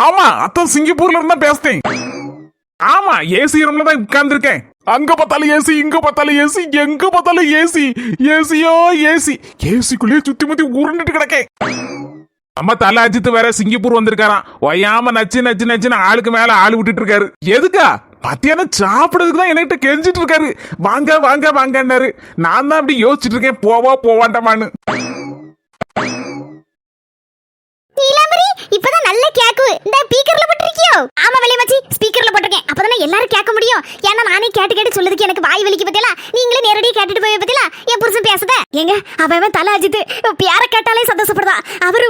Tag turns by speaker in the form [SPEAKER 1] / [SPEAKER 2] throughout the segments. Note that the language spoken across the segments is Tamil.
[SPEAKER 1] ஆமா அத்தான் சிங்கப்பூர்ல இருந்தா பேசுறேன். ஆமா ஏசி ரூம்ல தான் உட்கார்ந்து இருக்கேன். அங்க பார்த்தாலும் ஏசி, இங்க பார்த்தாலும் ஏசி, எங்க பார்த்தாலும் ஏசி. ஏசியோ ஏசி, ஏசிக்குள்ளேயே சுத்தி முத்தி உருண்டுட்டு கிடக்கேன். நம்ம தல அஜித் வேற சிங்கப்பூர் வந்திருக்காராம். ஒய்யாம நச்சு நச்சு நச்சுன்னு ஆளுக்கு மேல ஆளு விட்டுட்டு இருக்காரு. எதுக்கா? மத்தியானம் சாப்பிடுறதுக்கு தான் என்கிட்ட கெஞ்சிட்டு இருக்காரு. வாங்க வாங்க வாங்கன்னாரு. நான் தான் அப்படி யோசிச்சுட்டு இருக்கேன், போவா போவாண்டமான்னு.
[SPEAKER 2] இப்பதான் நல்ல கேக்கு இந்த ஸ்பீக்கர்ல போட்டுருக்கியோ? ஆமா வெளிய மச்சி, ஸ்பீக்கர்ல போட்டுருக்கேன். அப்பதானே எல்லாரும் கேட்க முடியும். ஏன்னா நானே கேட்டு கேட்டு சொல்றதுக்கு எனக்கு வாய் வலிக்கு பத்தியல. நீங்களே நேரடியா கேட்டுட்டு போய் பத்தியல. என் புருஷன் பேசுதே எங்க அவன் தல அஜித் பேர கேட்டாலே சந்தோஷப்படுதா. அவரு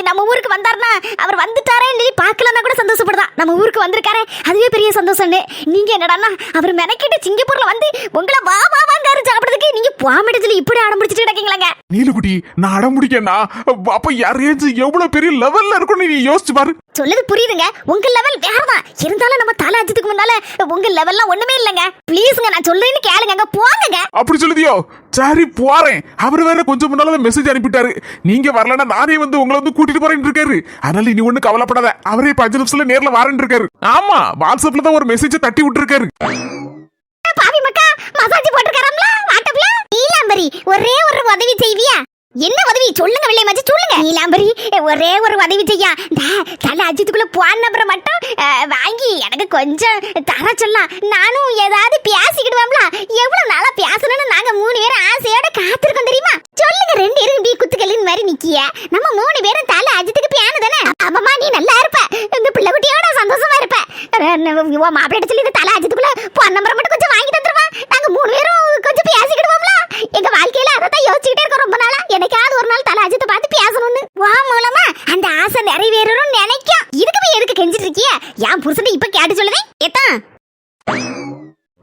[SPEAKER 2] நம்ம ஊருக்கு வந்தாருன்னா அவர் வந்துட்டாரே நீ பார்க்கலன்னா கூட சந்தோஷப்படுதா. நம்ம ஊருக்கு வந்திருக்காரே அதுவே பெரிய சந்தோஷம். நீங்க என்னடான்னா அவர் மெனக்கிட்டு சிங்கப்பூர்ல வந்து உங்களை வா வா வாங்காரு சாப்பிடுறதுக்கு நீங்க பாமிடத்துல இப்படி அடம் பிடிச்சிட்டு கிடக்கீங்களாங்க.
[SPEAKER 1] நீலுக்குட்டி நான் அடம் முடிக்கேன்னா அப்ப யாரையாச்சு எவ்வளவு பெரிய லெவல்ல இருக்கும் நீ யோசிச்சு பாரு.
[SPEAKER 2] சொல்லுது புரியுதுங்க, உங்க லெவல் வேறதான். இருந்தாலும் நம்ம தல அஜித்துக்கு முன்னால உங்க லெவல்லாம் ஒண்ணுமே இல்லங்க. ப்ளீஸ்ங்க நான் சொல்றேன்னு கேளுங்க, போங்க.
[SPEAKER 1] அப்படி சொல்லுதியோ? சரி போறேன். அவர் வேற கொஞ்சம் முன்னால மெசேஜ் அனுப்பிட்டாரு, நீங்க வரலன்னா நானே வந்து உங்களை வந்து கூட்டிட்டு போறேன்னு இருக்காரு. அதனால நீ ஒண்ணு கவலைப்படாத, அவரே 5 நிமிஷத்துல நேர்ல வரேன்னு இருக்காரு. ஆமா வாட்ஸ்அப்ல தான் ஒரு மெசேஜ் தட்டி விட்டு இருக்காரு.
[SPEAKER 2] பாவி மக்கா மசாஜ் போட்டுக்கறம்ல வாட்ஸ்அப்ல. நீலாம்பரி ஒரே ஒரு உதவி செய்வியா? என்ன உதவி சொல்லுங்க வெள்ளை மச்சி சொல்லுங்க. நீலாம்பரி ஒரே ஒரு உதவி செய்யா. தல அஜித்துக்குள்ள போன் நம்பரை மட்டும் வாங்கி எனக்கு கொஞ்சம் தர சொல்லலாம். நானும் ஏதாவது பேசிக்கிடுவோம்ல. எவ்வளவு நாளா பேசணும்னு நாங்க 3 பேரும் ஆசையோட காத்திருக்கோம் தெரியுமா? சொல்லுங்க. 2 பேரும் டீ குத்துக்கலின் மாதிரி நிக்கிய. நம்ம 3 பேரும் தல அஜித்துக்கு பியானு தானே. அப்பமா நீ நல்லா இருப்ப, இந்த பிள்ளை குட்டியோட சந்தோஷமா இருப்ப. மாப்பிள்ளை சொல்லி இந்த தல அஜித்துக்குள்ள போன் நம்பரை மட்டும் கொஞ்சம் வாங்கி தந்துருவா. நாங்க 3 பேரும் கொஞ்சம் பேசிக்கிடுவோம்ல. எங்க வாழ்க்கையில அதான் யோசிச்சுக்கிட்டே இருக்கோம் ரொம்ப நாளா. எனக்காவது ஒரு நாள் தல அஜித்தை பார்த்து பேசணும்னு. வா மூலமா அந்த ஆசை நிறைவேறணும்னு நினைக்கும். இதுக்கு போய் எதுக்கு கெஞ்சிட்டு இருக்கிய? என் புருஷன் இப்ப கேட்டு சொல்லுவேன். எத்தான்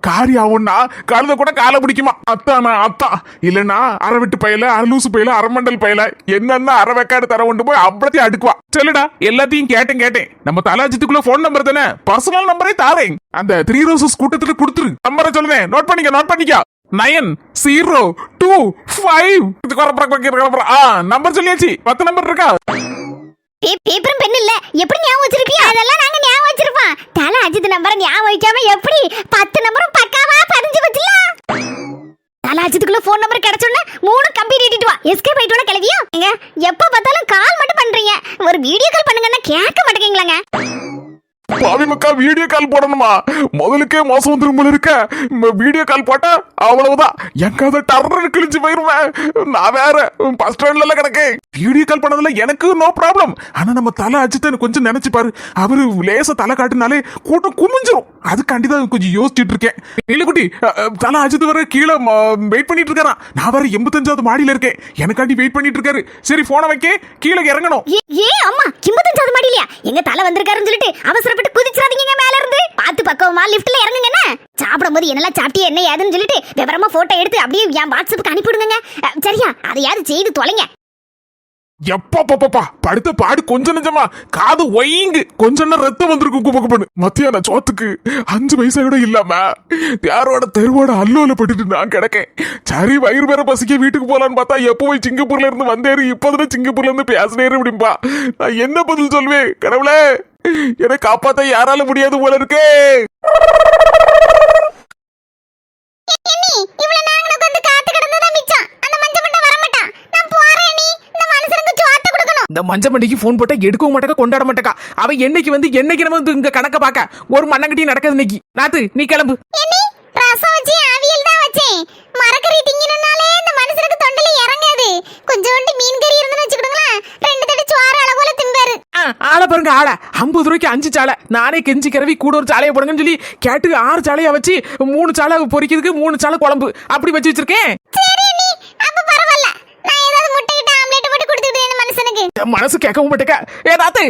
[SPEAKER 1] காரியாவுன்னா கழுத கூட காலை பிடிக்குமா? அத்தானா அத்தான் இல்லன்னா அரைவிட்டு பையல, அரலூசு பையல, அரமண்டல் பையல என்னன்னா அரைவேக்காடு தர கொண்டு போய் அப்படியே அடுக்குவா. சொல்லுடா எல்லாத்தையும் கேட்டேன். நம்ம தலாஜித்துக்குள்ள போன் நம்பர் தானே, பர்சனல் நம்பரே தாரேன். அந்த 3 ரோசஸ் கூட்டத்துக்கு கொடுத்துரு. நம்பரை சொல்லுவேன், நோட் பண்ணிக்க. 90255 நம்பர் சொல்லியாச்சு. 10 நம்பர் இருக்கா?
[SPEAKER 2] பேப்பரும் பென் இல்ல எப்படி ஞாபகம் வச்சிருப்பியா? அதெல்லாம் நாங்க ஞாபகம் வச்சிருப்போம். தல அஜித் நம்பர் ஞாபகம் வைக்காம எப்படி 10 நம்பரும் பக்காவா பதிஞ்சு வச்சில. தல அஜித்துக்குள்ள போன் நம்பர் கிடைச்சோன்னே 3 கம்ப்ளீட் பண்ணிட்டு வா. எஸ்கேப் ஆயிட்டோட கிளவியா? எங்க எப்ப பார்த்தாலும் கால் மட்டும் பண்றீங்க, ஒரு வீடியோ கால் பண்ணுங்கன்னா கேட்க மாட்டேங்கீங்களாங்க.
[SPEAKER 1] பாவி மக்கா வீடியோ கால் போடணுமா? முதலுக்கே மோசம் வந்துரும் போல இருக்க. வீடியோ கால் போட்டா அவ்வளவுதான், எங்காவது டர்ன்னு கிழிச்சு போயிருவேன். நான் வேற பஸ் ஸ்டாண்ட்ல கிடக்கேன். வீடியோ கால் பண்ணதுல எனக்கு நோ ப்ராப்ளம். ஆனா நம்ம தலை அஜித்தன்னு கொஞ்சம் நினைச்சு பாரு. அவரு லேச தலை காட்டுனாலே கூட்டம் குமிஞ்சிரும். அதுக்காண்டிதான் கொஞ்சம் யோசிச்சுட்டு இருக்கேன். இல்லக்குட்டி தலை அஜித் வர கீழே வெயிட் பண்ணிட்டு இருக்காராம். நான் வர 85வது மாடியில இருக்கேன், எனக்காண்டி வெயிட் பண்ணிட்டு இருக்காரு. சரி போனை வைக்க கீழே இறங்கணும்.
[SPEAKER 2] ஏ அம்மா 85வது மாடியிலயா? எங்க தலை வந்திருக்காருன்னு சொல்லிட்டு அவசரப்பட்டு குதிச்சிராதீங்க. மேல இருந்து பார்த்து பக்கமா லிஃப்ட்ல இறங்குங்க. சாப்பிடும்போது என்னெல்லாம் சாப்பிட்டியா என்ன ஏதுன்னு சொல்லிட்டு விவரமா போட்டோ எடுத்து அப்படியே என் வாட்ஸ்அப்புக்கு அனுப்பிவிடுங்க. சரியா? அதையாவது செய்து தொலைங்க.
[SPEAKER 1] எப்பா படுத்த பாடு கொஞ்சம் நெஞ்சமா காது ஒயிங்கு கொஞ்சம் ரத்தம் வந்திருக்கு. குப்பக்குப்பனு மத்தியான சோத்துக்கு 5 பைசா கூட இல்லாம யாரோட தெருவோட அல்லோல பட்டுட்டு நான் கிடக்கேன். சரி வயிறு வேற பசிக்க வீட்டுக்கு போலான்னு பார்த்தா எப்போ போய் சிங்கப்பூர்ல இருந்து வந்தேரு, இப்போதானே சிங்கப்பூர்ல இருந்து பேசினேரு அப்படின்பா. நான் என்ன பதில் சொல்வேன்? கடவுளே என்னை காப்பாத்த யாரால முடியாது போல இருக்கே.
[SPEAKER 3] இந்த மஞ்ச மண்டிக்கு போன் போட்டா எடுக்கவும் மாட்டேக்கா, கொண்டாட மாட்டேக்கா. அவ என்னைக்கு வந்து என்னைக்கு நம்ம வந்து இங்க கணக்க பாக்க ஒரு மண்ணங்கட்டி நடக்குது இன்னைக்கு. நாத்து நீ கிளம்பு.
[SPEAKER 2] ரசம் வச்சு அவியல் தான் வச்சேன். மரக்கறி திங்கினாலே இந்த மனுஷனுக்கு தொண்டல இறங்காது. கொஞ்சோண்டு மீன் கறி இருந்தா வச்சுக்கிடுங்களா, 2 தட்டு சோறு அளவுல திம்பாரு.
[SPEAKER 3] ஆளை பாருங்க ஆளை. 50 ரூபாய்க்கு 5 சாலை. நானே கெஞ்சி கிளவி கூட ஒரு சாலையை போடுங்கன்னு சொல்லி கேட்டு 6 சாலையா வச்சு 3 சாலை பொரிக்கிறதுக்கு 3 சாலை குழம்பு அப்படி வச்சு வச்சிருக்கேன். மனசு கேட்கவும் மாட்டேக்கா. ஏதாத்து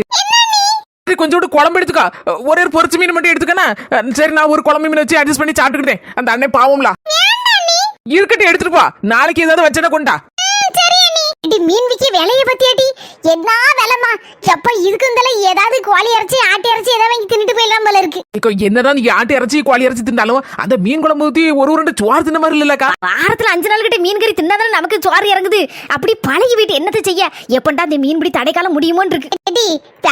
[SPEAKER 3] கொஞ்சோண்டு குழம்பு எடுத்துக்கா, ஒரே ஒரு பொரிச்சு மீன் மட்டும் எடுத்துக்கனா. சரி நான் ஒரு குழம்பு மீன் வச்சு அட்ஜஸ்ட் பண்ணி சாப்பிட்டுக்கிட்டேன். அந்த அண்ணன் பாவம்ல இருக்கட்டும், எடுத்துட்டு போ. நாளைக்கு ஏதாவது வச்சனா கொண்டா.
[SPEAKER 2] மீன் விக்க விலைய பத்தியாட்டி என்ன விலைமா? எப்ப இதுக்கு ஏதாவது கோழி இறைச்சி ஆட்டி இறைச்சி ஏதாவது வாங்கி தின்னுட்டு போயிடலாம் போல. போல இருக்கு.
[SPEAKER 3] இக்கோ, என்னதான் நீ ஆட்டு இறைச்சி கோழி இறைச்சி தின்னாலும் அந்த மீன் குழம்பு ஊத்தி ஒரு உருண்டை சோறு தின்ன மாதிரி இல்லக்கா.
[SPEAKER 2] வாரத்துல 5 நாள் கிட்ட மீன் கறி தின்னாதானே நமக்கு சோறு இறங்குது. அப்படி பழகி வீட்டு என்னத்தை செய்ய, எப்பண்டா இந்த மீன் பிடி தடைக்காலம் முடியுமோன்னு இருக்கு.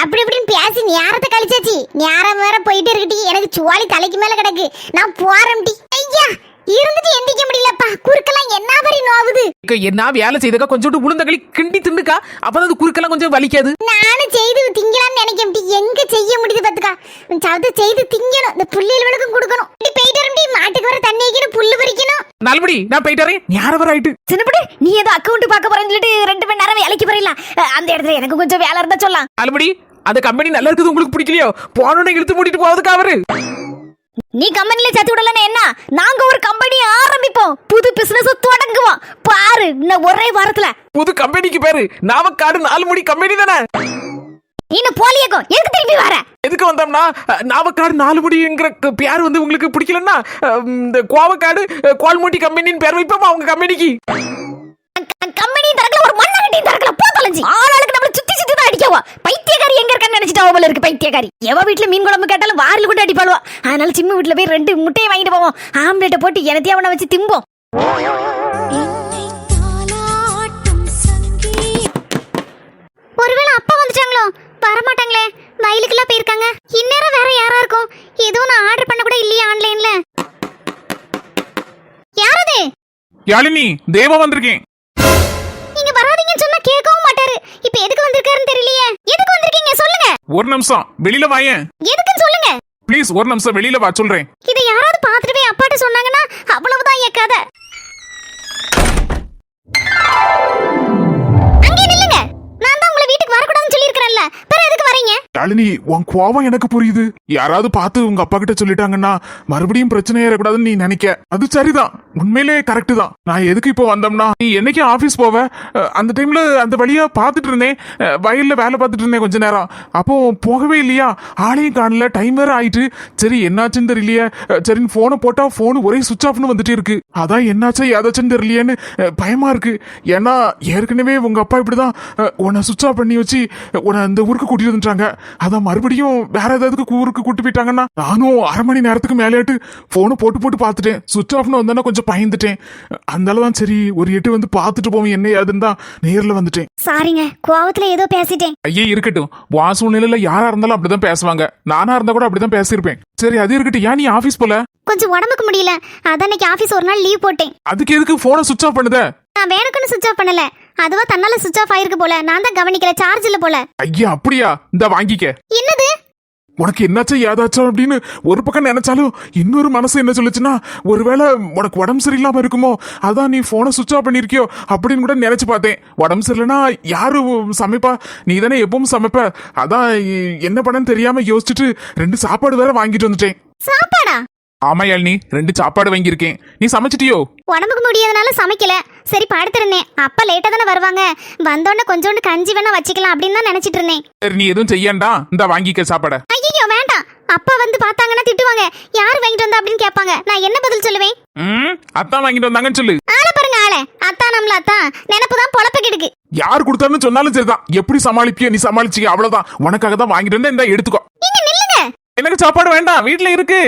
[SPEAKER 2] அப்படி இப்படின்னு பேசி நேரத்தை கழிச்சாச்சு. நேரம் வேற போயிட்டு இருக்குடி. எனக்கு சுவாலி தலைக்கு மேல கிடக்கு. நான் போறேன் டி. ஐயா இருந்துட்டு எந்திக்க முடியலப்பா. குறுக்கெல்லாம் என்ன மாதிரி நோவுது.
[SPEAKER 3] இக்கோ, என்ன வேலை செய்தக்கா கொஞ்சோண்டு உளுந்தங்களி கிண்டி தின்னுக்கா. அப்பதான் அது குறுக்கெல்லாம் கொஞ்சம் வலிக்காது.
[SPEAKER 2] நானும் செய்து திங்கலாம்னு நினைக்கேன். எங்க செய்ய முடியுது பாத்துக்கா. சவுத்து செய்து திங்கணும். இந்த புள்ளிகளுக்கும் கொடுக்கணும். இப்படி போயிட்டு வரண்டி. மாட்டுக்கு வர தண்ணி வைக்கணும், புல்லு பறிக்கணும்.
[SPEAKER 3] நல்லபடி நான் போயிட்டு வரேன். ஞாபகம் வர ஆயிட்டு.
[SPEAKER 2] சின்னப்படி நீ ஏதோ அக்கௌண்ட் பார்க்க போறேன்னு சொல்லிட்டு 2 மணி நேரம் வேலைக்கு போறீங்களா? அந்த இடத்துல எனக்கு கொஞ்சம் வேலை இருந்தா சொல்லலாம்.
[SPEAKER 3] நல்லபடி அந்த கம்பெனி நல்லா இருக்குது உங்களுக்கு பிடிக்கலையோ போனோட இழுத்து மூட்டிட்டு போவதுக்கு அவரு.
[SPEAKER 2] நீ கம்பெனில சேர்த்து விடலன்னா என்ன? நாங்க ஒரு கம்பெனி ஆரம்பிப்போம். புது பிசினஸ் தொடங்குவோம். பாரு இன்னும் ஒரே வாரத்துல.
[SPEAKER 3] புது கம்பெனிக்கு பேரு நாவக்காடு 4 முடி கம்பெனி தானே.
[SPEAKER 2] இன்னும் போலியக்கும் எதுக்கு திரும்பி வர?
[SPEAKER 3] எதுக்கு வந்தோம்னா நாவக்காடு 4 முடிங்கிற பேர் வந்து உங்களுக்கு பிடிக்கலன்னா இந்த கோவக்காடு கோல்மூட்டி கம்பெனின்னு பேர் வைப்போமா உங்க கம்பெனிக்கு?
[SPEAKER 2] கம்பெனி தரக்கல ஒரு மண்ணாங்கட்டி தரக்கல போதலஞ்சி. ஆளாளுக்கு நம்மள சுத்தி சுத்தி தான் அடிக்கவா. பைத்தியக்காரி எங்க இருக்கான்னு நினைச்சிட்டா போல இருக்கு பைத்தியக்காரி. எவ வீட்ல மீன் குழம்பு கேட்டாலும் வாரில கூட அடிப்பாளுவா. அதனால சிம்மு வீட்ல போய் 2 முட்டையை வாங்கிட்டு போவோம். ஆம்லெட்டை போட்டு எனத்தையும் அவனை வச்சு திம்போம். ஒருவேளை அப்பா வந்துட்டாங்களோ? வரமாட்டாங்களே, வயலுக்குலாம் போயிருக்காங்க. இந்நேரம் வேற யாரா இருக்கும்? எதுவும் நான் ஆர்டர் பண்ண கூட இல்லையா ஆன்லைன்ல? யாரது?
[SPEAKER 1] யாழினி, தேவா வந்திருக்கேன்.
[SPEAKER 2] நீங்க வராதீங்கன்னு சொன்னா கேட்கவும் மாட்டாரு. இப்போ எதுக்கு வந்திருக்காருன்னு தெரியலையே. எதுக்கு வந்திருக்கீங்க சொல்லுங்க.
[SPEAKER 1] ஒரு நிமிஷம் வெளியில வாயேன்.
[SPEAKER 2] எதுக்குன்னு சொல்லுங்க.
[SPEAKER 1] ப்ளீஸ் ஒரு நிமிஷம் வெளியில வா சொல்றேன்.
[SPEAKER 2] இதை யாராவது பார்த்துட்டு போய் அப்பாட்ட சொன்னாங்கன்னா அவ்வளவுதான் என் கதை. அங்கே நில்லுங்க. நான் தான் உங்களை வீட்டுக்கு வரக்கூடாதுன்னு சொல்லியிருக்கிறேன்ல. பிற எதுக்கு வரீங்க?
[SPEAKER 1] யாழினி, உன் கோவம் எனக்கு புரியுது. யாராவது பார்த்து உங்க அப்பா கிட்ட சொல்லிட்டாங்கன்னா மறுபடியும் பிரச்சனை ஏறக்கூடாதுன்னு நீ நினைக்க. அது சரிதான், உண்மையிலே கரெக்ட் தான். நான் எதுக்கு இப்போ வந்தோம்னா, நீ என்னைக்கு ஆபீஸ் போவ? அந்த டைம்ல அந்த வழியா பார்த்துட்டு இருந்தேன். வயல்ல வேலை பார்த்துட்டு இருந்தேன் கொஞ்ச நேரம். அப்போ போகவே இல்லையா, ஆளையும் காணல. டைம் வேற ஆயிட்டு. சரி என்னாச்சுன்னு தெரியலையே. சரின்னு போனை போட்டா போன் ஒரே சுவிச் ஆஃப்னு வந்துட்டே இருக்கு. அதான் என்னாச்சா ஏதாச்சுன்னு தெரியலையேன்னு பயமா இருக்கு. ஏன்னா ஏற்கனவே உங்க அப்பா இப்படிதான் உன்னை சுவிச் ஆஃப் பண்ணி வச்சு உன்னை அந்த ஊருக்கு கூட்டிட்டு வந்துட்டாங்க. அதான் மறுபடியும் வேற ஏதாவது ஊருக்கு கூட்டு போயிட்டாங்கன்னா நானும் 1/2 மணி நேரத்துக்கு மேலேட்டு போனை போட்டு போட்டு பார்த்துட்டேன். சுவிச் ஆஃப்னு வந்தா கொஞ்சம் பயந்துட்டேன். அதனாலதான் சரி ஒரு எட்டு வந்து பார்த்துட்டு போவோம் என்ன ஏதுன்னு தான் நேர்ல வந்துட்டேன்.
[SPEAKER 2] சாரிங்க, கோவத்துல ஏதோ பேசிட்டேன்.
[SPEAKER 1] ஐயே இருக்கட்டும், வா சூழ்நிலையில யாரா இருந்தாலும் அப்படிதான் பேசுவாங்க. நானா இருந்தா கூட அப்படிதான் பேசியிருப்பேன். சரி அது இருக்கட்டும். ஏன் நீ ஆபீஸ் போல?
[SPEAKER 2] கொஞ்சம் உடம்புக்கு முடியல. அதான் இன்னைக்கு ஆபீஸ் ஒரு நாள் லீவ் போட்டேன்.
[SPEAKER 1] அதுக்கு எதுக்கு போனை சுவிச் ஆஃப் பண்ணுத?
[SPEAKER 2] நான் வேணுக்குன்னு சுவிச் ஆஃப் பண்ணல. அதுவா தன்னால சுவிச் ஆஃப் ஆயிருக்கு போல. நான் தான் கவனிக்கல. சார்ஜ் இல்ல போல.
[SPEAKER 1] ஐயா அப்படியா? இந்த வாங்கிக்க.
[SPEAKER 2] என்னது?
[SPEAKER 1] உனக்கு என்னாச்சும் ஏதாச்சும் அப்படின்னு ஒரு பக்கம் நினைச்சாலும் இன்னொரு மனசு என்ன சொல்லுச்சுன்னா, ஒருவேளை உனக்கு உடம்பு சரியில்லாம இருக்குமோ, அதான் நீ போனை சுவிச் ஆஃப் பண்ணிருக்கியோ அப்படின்னு கூட நினைச்சு பார்த்தேன். உடம்பு சரியில்லைன்னா யாரு சமைப்பா? நீ தானே எப்பவும் சமைப்ப. அதான் என்ன பண்ணன்னு தெரியாம யோசிச்சுட்டு 2 சாப்பாடு வேற வாங்கிட்டு வந்துட்டேன்.
[SPEAKER 2] சாப்பாடா?
[SPEAKER 1] ஆமா யாழினி, 2 சாப்பாடு வாங்கியிருக்கேன். நீ சமைச்சிட்டியோ?
[SPEAKER 2] உடம்புக்கு முடியாதனால சமைக்கல. சரி படுத்திருந்தேன். அப்பா லேட்டா தானே வருவாங்க. வந்தோடனே கொஞ்சோண்டு கஞ்சி வேணா வச்சுக்கலாம் அப்படின்னு தான் நினைச்சிட்டு இருந்தேன்.
[SPEAKER 1] சரி நீ எதுவும் செய்யண்டா, இந்த வாங்கிக்க சாப்பாட.
[SPEAKER 2] ஐயோ வேண்டாம். அப்பா வந்து பார்த்தாங்கன்னா திட்டுவாங்க. யார் வாங்கிட்டு வந்தா அப்படின்னு கேட்பாங்க. நான் என்ன பதில் சொல்லுவேன்?
[SPEAKER 1] அத்தான் வாங்கிட்டு வந்தாங்கன்னு சொல்லு.
[SPEAKER 2] ஆளை பாருங்க ஆளை. அத்தான் நம்மள அத்தான் நினைப்பு தான் பொழப்ப கெடுக்கு.
[SPEAKER 1] யார் கொடுத்தாருன்னு சொன்னாலும் சரிதான். எப்படி சமாளிப்பியோ நீ சமாளிச்சிக்க, அவ்வளவுதான். உனக்காக தான் வாங்கிட்டு வந்தேன். இந்த எடுத்துக்கோ.
[SPEAKER 2] நீங்க நில்லுங்க.
[SPEAKER 1] எனக்கு சாப்பாடு வேண்டாம், வீட்டுல இருக்கு.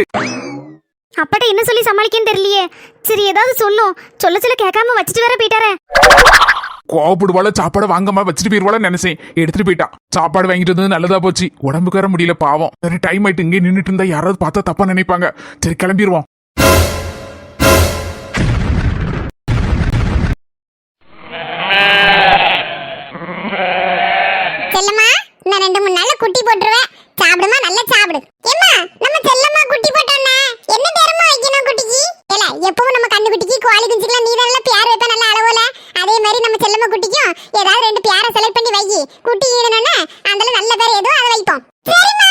[SPEAKER 2] அப்பாட்ட என்ன சொல்லி சமாளிக்கன்னு தெரியலையே. சரி ஏதாவது சொல்லும். சொல்ல கேட்காம வச்சுட்டு வேற போயிட்டாரே.
[SPEAKER 1] கோபப்படுவாள சாப்பாடு வாங்காம வச்சுட்டு போயிருவாள நினைச்சேன். எடுத்துட்டு போயிட்டான். சாப்பாடு வாங்கிட்டு வந்தது நல்லதா போச்சு. உடம்புக்கு வர முடியல பாவம். சரி டைம் ஆயிட்டு இங்கே நின்றுட்டு இருந்தா யாராவது பார்த்தா தப்பா நினைப்பாங்க. சரி கிளம்பிடுவோம்.
[SPEAKER 2] செல்லம்மா, நான் 2-3 நாள்ல குட்டி போட்டுருவேன். சாப்பிடுமா, நல்லா சாப்பிடு. ஏம்மா, நம்ம செல்லம்மா குட்டி போட்டானே, என்ன பேரமா வைக்கணும் குட்டிக்கு? ஏல, எப்பவும் நம்ம கண்ணு குட்டிக்கு கோழி குஞ்சுக்குலாம் நீ நல்ல பேர் வைப்ப, நல்ல அளவுல. அதே மாதிரி நம்ம செல்லம்மா குட்டிக்கும் ஏதாவது 2 பேரை செலக்ட் பண்ணி வை. குட்டி ஈடனே அதனால நல்ல பேர் ஏதோ அதை வைப்போம். சரிம்மா.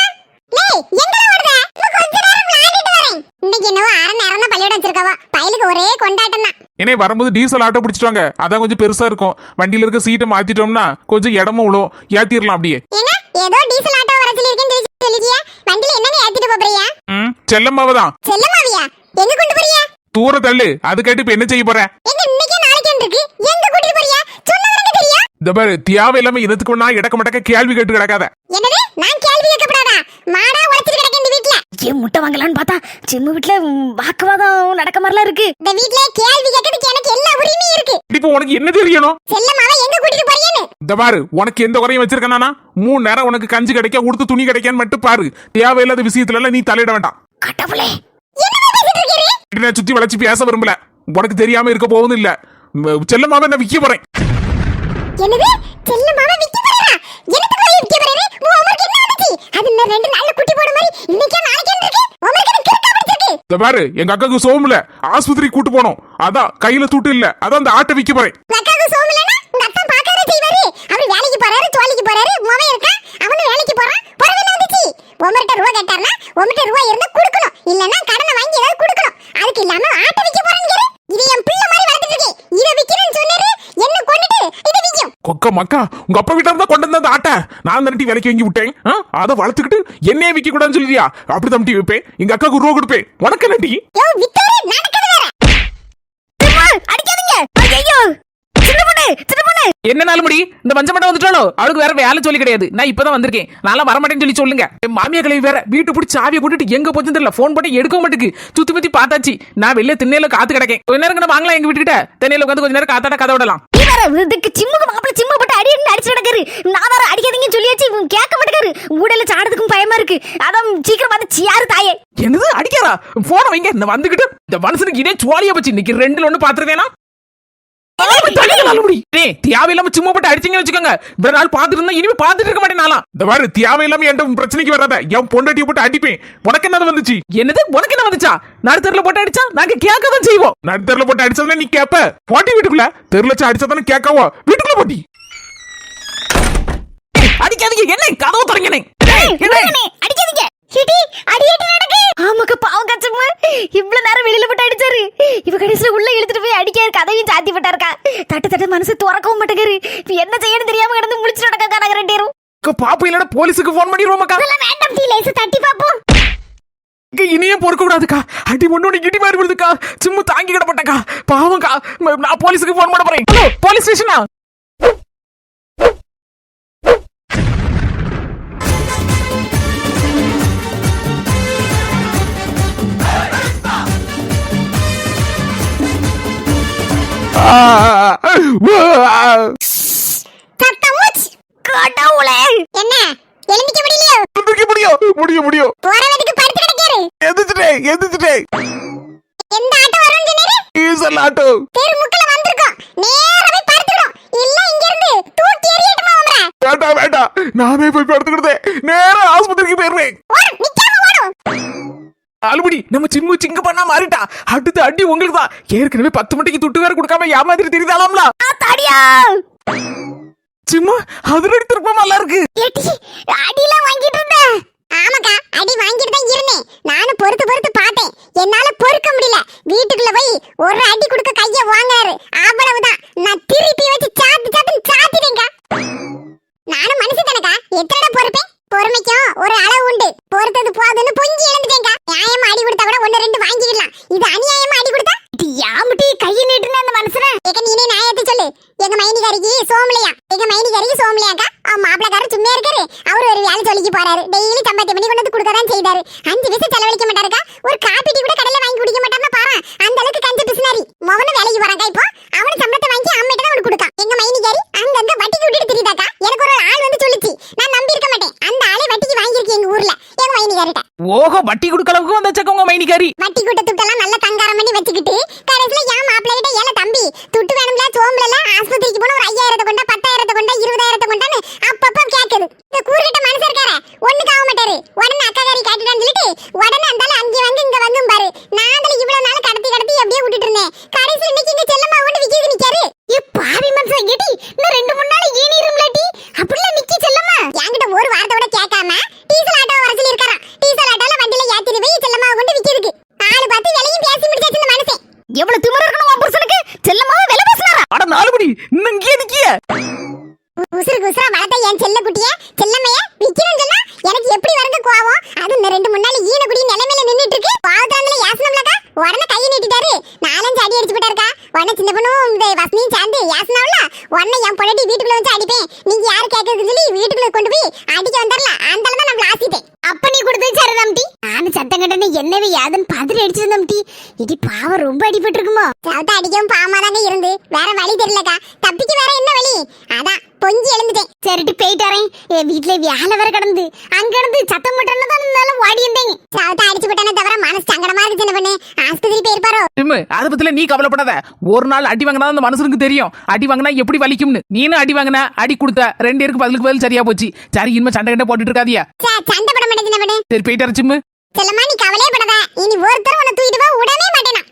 [SPEAKER 2] லேய், எங்கடா ஓடுற? இன்னும் கொஞ்ச நேரம் விளையாடிட்டு வரேன். இன்னைக்கு என்னவோ 1/2 நேரம் தான் பள்ளியோட வச்சிருக்கவா. பயலுக்கு ஒரே கொண்டாட்டம் தான்.
[SPEAKER 1] ஏனே வரும்போது டீசல் ஆட்டோ பிடிச்சிட்டாங்க. அதான் கொஞ்சம் பெருசா இருக்கும். வண்டியில இருக்க சீட்டை மாத்திட்டோம்னா கொஞ்சம் இடமும் உழுவும். ஏத்திரலாம் அப்படியே.
[SPEAKER 2] ஏங்க, ஏதோ டீசல் ஆட்டோ வர சொல்லிருக்கேன்னு சொல்லிட்டியா? வண்டியில என்னங்க ஏத்திட்டு போறியா?
[SPEAKER 1] செல்லம்மாவதான்.
[SPEAKER 2] செல்லம்மாவியா? எங்க கொண்டு போறியா?
[SPEAKER 1] தூர தள்ளு. அது கேட்டு இப்ப என்ன செய்ய போற?
[SPEAKER 2] எங்க இன்னைக்கு நாளைக்கு இருக்கு. எங்க கூட்டிட்டு போறியா? சொன்னவனுக்கு தெரியா?
[SPEAKER 1] இந்த பாரு, தேவையில்லாம இதுக்கு ஒண்ணா இடக்க மடக்க கேள்வி கேட்டு கிடக்காத.
[SPEAKER 2] என்னது? நான் கேள்வி கேட்கப்படாதா? மாடா உடைச்சிட்டு கிடக்க இந்த வீட்ல. இங்கே முட்டை வாங்கலாம்னு பார்த்தா சிம்மு வீட்டுல வாக்குவாதம் நடக்க மாதிரிலாம் இருக்கு. இந்த வீட்ல கேள்வி கேட்கறதுக்கு எனக்கு எல்லா உரிமையும் இருக்கு.
[SPEAKER 1] இப்போ உனக்கு என்ன தெரியணும்?
[SPEAKER 2] செல்லமாவை எங்க கூட்டிட்டு போறீங்கன்னு.
[SPEAKER 1] இந்த பாரு, உனக்கு எந்த குறையும் வச்சிருக்கானா? 3 நேரம் உனக்கு கஞ்சி கிடைக்க, உடுத்து துணி கிடைக்கான்னு மட்டும் பாரு. தேவையில்லாத விஷயத்துல எல்லாம் நீ தலையிட வேண்டாம்.
[SPEAKER 2] கடவுளே, என்ன பேசிட்டு இருக்கீங்க?
[SPEAKER 1] நான் சுத்தி வளைச்சு பேச விரும்பல. உனக்கு தெரியாம இருக்க போவதும் இல்ல. செல்லமாவை நான் விக்க போறேன்.
[SPEAKER 2] என்னது? செல்லமாவை விக்க போறா? எனக்கு போய் விக்க போறே? உங்களுக்கு என்ன ஆச்சு? அது இன்னும் 2 நாள்ல குட்டி போட மாதிரி இன்னைக்கு நாளைக்கு இருக்கு. உங்களுக்கு என்ன கிறுக்கா பிடிச்சிருக்கு?
[SPEAKER 1] இந்த பாரு, எங்க அக்காக்கு சோமுல ஆஸ்பத்திரி கூட்டு போனோம். அதான் கையில தூட்டு இல்ல. அதான் அந்த ஆட்டை விக்க போறேன்.
[SPEAKER 2] அக்காக்கு சோமுலனா உங்க அத்தா பாக்கறே செய்வாரு. அவர் வேலைக்கு போறாரு, ஜோலிக்கு போறாரு. மோவே இருக்கா, அவனும் வேலைக்கு போறான். பரவே வந்துச்சு. உமர்ட்ட ரூபா கேட்டார்னா உமர்ட்ட ரூபா இருந்தா கொடுக்கணும். இல்லனா கடனை வாங்கி ஏதாவது கொடுக்கணும். அதுக்கு இல்லாம ஆட்டை விக்க போறேங்கற. இது என் பிள்ளை மாதிரி வளர்த்துட்டு இருக்கே. இத விக்கிறேன்னு சொன்னாரு. என்ன கொன்னுட்டு இத விக்கும்.
[SPEAKER 1] கொக்க மக்கா, உங்க அப்பா வீட்டா இருந்தா கொண்டு வந்த அந்த ஆட்டை நான் தண்டி வேலைக்கு வாங்கி விட்டேன். அதை வளர்த்துக்கிட்டு என்னையே விக்க கூடாதுன்னு சொல்லியா? அப்படி தம்பி வைப்பேன். எங்க அக்காவுக்கு ரூபா கொடுப்பேன். உனக்கு நட்டி
[SPEAKER 2] யோ வித்தோரே நடக்குது வேற. அடிக்காதீங்க. ஐயோ, சின்ன பொண்ணு.
[SPEAKER 3] என்ன நாள் முடி இந்த மஞ்சமட்டம் வந்துட்டாலோ? அவளுக்கு வேற வேலை சொல்லி கிடையாது. நான் இப்பதான் வந்திருக்கேன். நான் வரமாட்டேன்னு சொல்லி சொல்லுங்க. என் மாமியா கிளவி வேற வீட்டு பிடிச்சி சாவியை போட்டுட்டு எங்க போச்சுன்னு தெரியல. போன் பண்ணி எடுக்க மாட்டேக்கு. சுத்தி முத்தி பார்த்தாச்சு. நான் வெளியே திண்ணையில காத்து கிடக்கேன். கொஞ்ச நேரம் வாங்கலாம் எங்க வீட்டுக்கிட்ட. திண்ணையில உட்காந்து கொஞ்ச நேரம் காத்தாட கதை விடலாம்.
[SPEAKER 2] இதுக்கு சிம்முக்கு மாப்பிள சிம்ம போட்டு அடிச்சு நடக்காரு. நான் வேற அடிக்காதீங்கன்னு சொல்லியாச்சு. இவன் கேட்க மாட்டேங்காரு. ஊடல சாடத்துக்கும் பயமா இருக்கு. அதான் சீக்கிரம் வந்து யாரு தாயே?
[SPEAKER 3] என்னது அடிக்காரா? போன வைங்க. இந்த வந்துகிட்டு இந்த மனுஷனுக்கு இதே சுவாலியா போச்சு. இன்னைக்கு 2ல 1 பாத்துருவேனா? தேவையில்லாம சும்மா போட்டு அடிச்சீங்கன்னு வச்சுக்கோங்க. வேற நாள் பாத்துட்டு இருந்தா இனிமே பாத்துட்டு இருக்க மாட்டேன். நாளா
[SPEAKER 1] இந்த மாதிரி தேவையில்லாம என் பிரச்சனைக்கு வராத. என் பொண்டாட்டியை போட்டு அடிப்பேன். உனக்கு என்ன வந்துச்சு?
[SPEAKER 3] என்னது உனக்கு என்ன வந்துச்சா? நடுத்தருல போட்டு அடிச்சா நாங்க கேட்கதான் செய்வோம்.
[SPEAKER 1] நடுத்தருல போட்டு அடிச்சதுல நீ கேப்ப. போட்டி வீட்டுக்குள்ள தெருல வச்சு அடிச்சதானே கேட்கவோ? வீட்டுக்குள்ள போட்டி
[SPEAKER 3] அடிக்காதீங்க. என்ன கதவு தொடங்கினே?
[SPEAKER 2] அடிக்காதீங்க. ஹிடி அடியேட்டி நடக்கு. ஆமாக்க பாவம் கச்சம்மா. இவ்வளவு நேரம் வெளியில போட்டு அடிச்சாரு. இவ கடைசில உள்ள இழுத்துட்டு போய் அடிக்காரு. கதையும் சாத்தி போட்டாருக்கா. தட்டு மனசு துறக்கவும் மாட்டேங்காரு. என்ன செய்யணும் தெரியாம கிடந்து முழிச்சு நடக்காங்க. நாங்க 2 பேரும்
[SPEAKER 3] பாப்பு இல்லனா போலீஸுக்கு போன் பண்ணிடுவோம்க்கா.
[SPEAKER 2] அதெல்லாம் வேண்டாம். டீ லேச தட்டி பாப்போம்.
[SPEAKER 3] இனியும் பொறுக்க கூடாதுக்கா. அடி ஒண்ணு இடி மாதிரி விடுதுக்கா. சும்மா தாங்கி கிடப்பட்டக்கா. பாவம்க்கா. நான் போலீஸுக்கு போன் பண்ண போறேன். ஹலோ போலீஸ் ஸ்டேஷனா?
[SPEAKER 2] கடவுளே, என்ன எழுந்திக்க முடியலையோ?
[SPEAKER 1] முடியும்.
[SPEAKER 2] போறதுக்கு படுத்து கிடக்காரு.
[SPEAKER 1] எந்திரிச்சிட்டேன்.
[SPEAKER 2] எந்த ஆட்டோ வரும்னு சொன்னாரு?
[SPEAKER 1] ஈசல் ஆட்டோ.
[SPEAKER 2] தெரு முக்கல வந்திருக்கோம். நேரா போய் படுத்துறோம். இல்ல இங்க இருந்து தூக்கி எறியட்டுமா உம்ரா?
[SPEAKER 1] வேண்டாம். நானே போய் படுத்துக்கிட்டே நேரா ஆஸ்பத்திரிக்கு போயிடுறேன்.
[SPEAKER 2] நிக்காம ஓடும்.
[SPEAKER 3] ஆல்படி நம்ம சிம்மு சிங்க பண்ணா மாறிட்டா. அடுத்து அடி உங்களுக்கு தான். ஏற்கனவே 10 மணிக்கு துட்டு வேற கொடுக்காம ஏமாதிரி தெரியுதாலாம்ல.
[SPEAKER 2] தாடியா
[SPEAKER 3] சிம்மு அதிரடி திருப்பம் நல்லா இருக்கு.
[SPEAKER 2] அடிலாம் வாங்கிட்டு இருந்த? ஆமாக்கா, அடி வாங்கிட்டு தான் இருந்தேன். நானும் பொறுத்து பார்த்தேன். என்னால பொறுக்க முடியல. வீட்டுக்குள்ள போய் ஒரு அடி கொடுக்க கைய வாங்குறாரு. அவ்வளவுதான். நான் திருப்பி வச்சு சாத்திட்டேங்க. நானும் மனுஷன் தானக்கா. எத்தனை பொறுப்பேன்? பொறுமைக்கும் ஒரு அளவு உண்டு. பொறுத்தது போதுன்னு பொங்கி எழுந்துட்டேங்க. நியாயமா அடி கொடுத்தா கூட 1-2 வாங்கிடலாம். இது அநியாயமா அடி கொடுத்தா யாமுட்டி கையை நீட்டுன அந்த மனுஷன. ஏக நீனே நியாயத்தை சொல்லு. எங்க மைனிகாரிக்கு சோமலையாக்கா. அவன் மாப்பிளக்காரர் சும்மா இருக்காரு. அவரு ஒரு வேலை சொல்லிக்கு போறாரு. டெய்லி சம்பாத்தியம் பண்ணி கொண்டு வந்து கொடுக்கதான் செய்தாரு. 5 பைசா செலவழிக்க மாட்டாருக்கா. ஒரு காப்பி டீ கூட கடையில வாங்கி குடிக்க மாட்டாருன்னா பாரு. அந்த அளவுக்கு கஞ்ச பிசினாரி. மகனும் வேலைக்கு போறாங்க. இப்போ அவனு சம்பளத்தை வாங்கி அம்மிட்ட தான் அவனுக்கு கொடுக்கான். எங்க மைனிகாரி அங்கங்க வட்டிக்கு விட்டுட்டு திரியுதாக்கா. எனக்கு ஒரு ஆள் வந்து சொல்லிச்சு. நான் நம்பி இருக்க மாட்டேன். அந்த ஆளை வட்டிக்கு வாங்கியிருக்கு எங்க ஊர்ல. எங்க மைனிகாரிட்ட.
[SPEAKER 3] ஓஹோ, வட்டி கொடுக்க அளவுக்கு வந்தாச்சா உங்க மைனிகாரி?
[SPEAKER 2] வட்டி கூட்ட துட்டெல்லாம் நல்ல தங்காரம் பண்ணி வச்சுக்கிட்டு கடைசில ஏன் மாப்பிள்ளை கிட்ட ஏல தம்பி துட்டு வேணும்ல சோம்பல ஆஸ்பத்திரிக்கு போன ஒரு 5000 கொண்டா 10000 கொண்டா 20000 கொண்டான்னு அப்பப்ப கேக்குது. இந்த கூறுகிட்ட மனுஷன் இருக்காரு. ஒண்ணுக்கு ஆக மாட்டாரு. உடனே அக்காகாரி காட்டிட்டான்னு சொல்லிட்டு உடனே அந்தால அங்கே வந்து இங்க வந்தும் பாரு. நான் அதுல இவ்வளவு நாள் கடத்தி அப்படியே விட்டுட்டு இருந்தேன். கடைசில இன்னைக்கு இங்க செல்லம்மா கொண்டு விக்கிது நிக்காரு. ஏ பாவி மனுஷன் ஏடி. இன்னும் 2-3 நாள் ஏனி இரும்லடி. அப்படிலாம் நிக்கி செல்லம்மா. என்கிட்ட ஒரு வார்த்தையோட கேட்காம டீசல் ஆட்டோ வர சொல்லி இருக்காராம். டீசல் ஆட்டோல வண்டியில ஏத்திட்டு போய் செல்லம்மா கொண்டு விக்கிருக்கு. ஆளு பார்த்து விலையும் பேசி முடிச்சாச்சு இந்த மனுஷன். எவ்வளவு திமிரு இருக்கணும் உன் புருஷனுக்கு. செல்லம்மா விலை பேசுறாரா?
[SPEAKER 3] அட நாலுபடி இன்னும் இங்கே நிக்கிய.
[SPEAKER 2] உசுருக்கு உசுரா வளர்த்த என் செல்ல குட்டிய செல்லம்மைய விக்கணும்னு சொன்னா எனக்கு எப்படி வருது கோவம். அது இந்த 2-3 நாள் ஈன குடி நிலைமையில நின்னுட்டு இருக்கு. பாவத்தாந்தல யாசனம்லக்கா. உடனே கையை நீட்டிட்டாரு. 4-5 அடி அடிச்சு போட்டாருக்கா. உடனே சின்ன பொண்ணும் இந்த வசனியும் சேர்ந்து யாசனாவுல உடனே என் பொண்டாட்டி வீட்டுக்குள்ள வந்து அடிப்பேன். நீங்க யாரு கேட்கறதுன்னு சொல்லி வீட்டுக்குள்ள கொண்டு போய் அடிக்க வந்தார்ல. அந்த அளவு நம்மள ஆசிட்டேன். அப்ப நீ கொடுத்து சரி நம்பி நானும் சத்தம் ஏதன் பதறி அடிச்சிருந்தோம் டி. இடி பாவம் ரொம்ப அடிபட்டு இருக்குமோ. சவுத்த அடிக்கவும் பாவமா தாங்க இருந்து. வேற வழி தெரியலக்கா. தப்பிக்க வேற என்ன வழி? அதான் பொங்கி எழுந்துட்டேன். சரிட்டு போயிட்டு வரேன். வீட்டுல வேலை வேற கிடந்து அங்க இருந்து சத்தம் மட்டும் தான் இருந்தாலும் ஓடி இருந்தேன். சவுத்த அடிச்சு விட்டானே தவிர மனசு சங்கடமா இருக்கு. சின்ன பொண்ணு ஆஸ்பத்திரி போயிருப்பாரோ.
[SPEAKER 3] அதை பத்தில நீ கவலைப்படாத. ஒரு நாள் அடி வாங்கினா அந்த மனசுக்கு தெரியும் அடி வாங்கினா எப்படி வலிக்கும்னு. நீனும் அடி வாங்கின அடி கொடுத்த 2 பேருக்கு பதிலுக்கு பதில் சரியா போச்சு. சரி இனிமே சண்டை கண்டை போட்டுட்டு இருக்காதியா.
[SPEAKER 2] சண்டை பட மாட்டேன் சின்ன பொண்ணு.
[SPEAKER 3] சரி போயிட்டு வரச்சும்.
[SPEAKER 2] செல்லம்மா நீ கவலையே படாத. இனி ஒருத்தர் உன்னை தூக்கிட்டு போக விடவே மாட்டேனா.